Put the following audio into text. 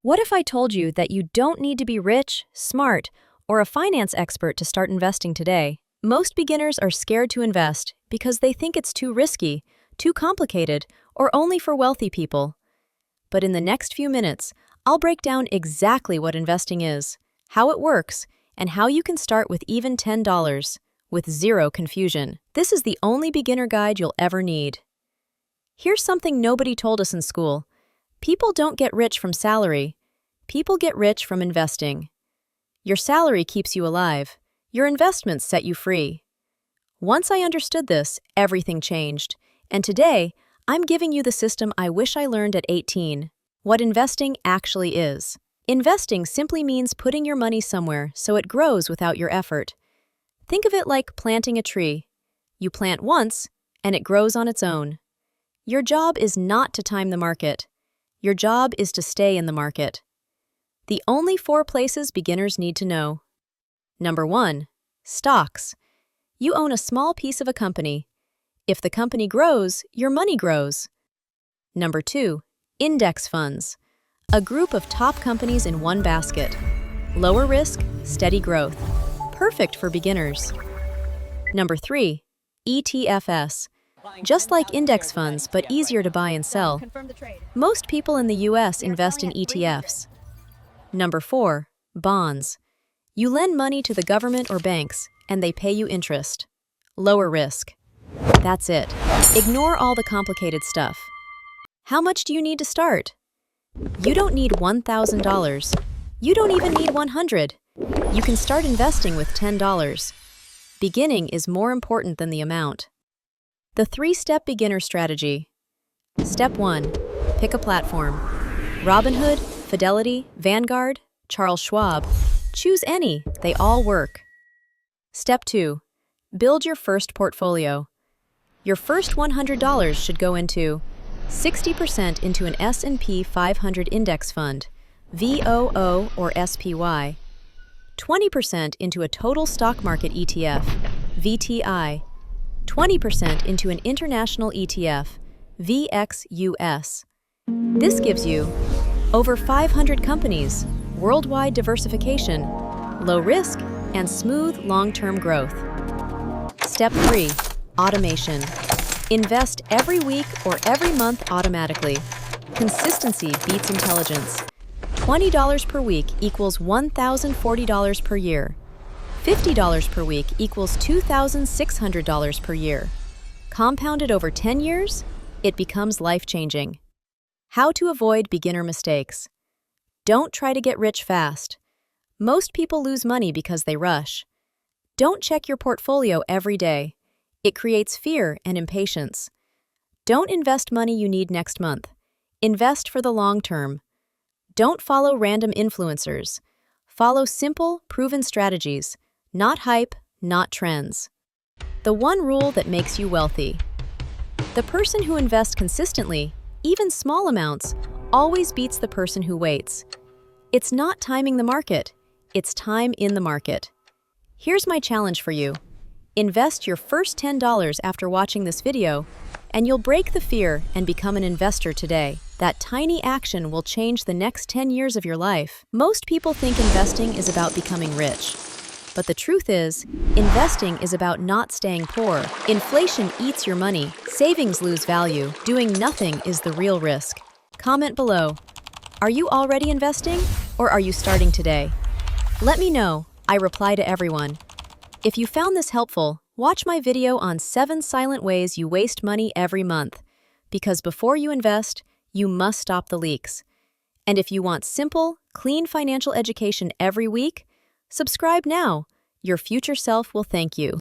What if I told you that you don't need to be rich, smart, or a finance expert to start investing today? Most beginners are scared to invest because they think it's too risky, too complicated, or only for wealthy people. But in the next few minutes, I'll break down exactly what investing is, how it works, and how you can start with even $10, with zero confusion. This is the only beginner guide you'll ever need. Here's something nobody told us in school. People don't get rich from salary. People get rich from investing. Your salary keeps you alive. Your investments set you free. Once I understood this, everything changed. And today, I'm giving you the system I wish I learned at 18. What investing actually is. Investing simply means putting your money somewhere so it grows without your effort. Think of it like planting a tree. You plant once, and it grows on its own. Your job is not to time the market. Your job is to stay in the market. The only 4 places beginners need to know. Number 1. Stocks. You own a small piece of a company. If the company grows, your money grows. Number 2. Index funds. A group of top companies in one basket. Lower risk, steady growth. Perfect for beginners. Number 3. ETFs. Just like index funds, but easier to buy and sell. Most people in the US invest in ETFs. Number 4. Bonds. You lend money to the government or banks, and they pay you interest. Lower risk. That's it. Ignore all the complicated stuff. How much do you need to start? You don't need $1,000. You don't even need $100. You can start investing with $10. Beginning is more important than the amount. The 3-step beginner strategy. Step 1. Pick a platform. Robinhood, Fidelity, Vanguard, Charles Schwab. Choose any, they all work. Step 2. Build your first portfolio. Your first $100 should go into 60% into an S&P 500 index fund, VOO or SPY, 20% into a total stock market ETF, VTI, 20% into an international ETF, VXUS. This gives you over 500 companies, worldwide diversification, low risk, and smooth long-term growth. Step 3. Automation. Invest every week or every month automatically. Consistency beats intelligence. $20 per week equals $1,040 per year. $50 per week equals $2,600 per year. Compounded over 10 years, it becomes life-changing. How to avoid beginner mistakes. Don't try to get rich fast. Most people lose money because they rush. Don't check your portfolio every day. It creates fear and impatience. Don't invest money you need next month. Invest for the long term. Don't follow random influencers. Follow simple, proven strategies. Not hype, not trends. The one rule that makes you wealthy. The person who invests consistently, even small amounts, always beats the person who waits. It's not timing the market, it's time in the market. Here's my challenge for you. Invest your first $10 after watching this video, and you'll break the fear and become an investor today. That tiny action will change the next 10 years of your life. Most people think investing is about becoming rich. But the truth is, investing is about not staying poor. Inflation eats your money, savings lose value, doing nothing is the real risk. Comment below. Are you already investing, or are you starting today? Let me know. I reply to everyone. If you found this helpful, watch my video on 7 silent ways you waste money every month. Because before you invest, you must stop the leaks. And if you want simple, clean financial education every week, subscribe now. Your future self will thank you.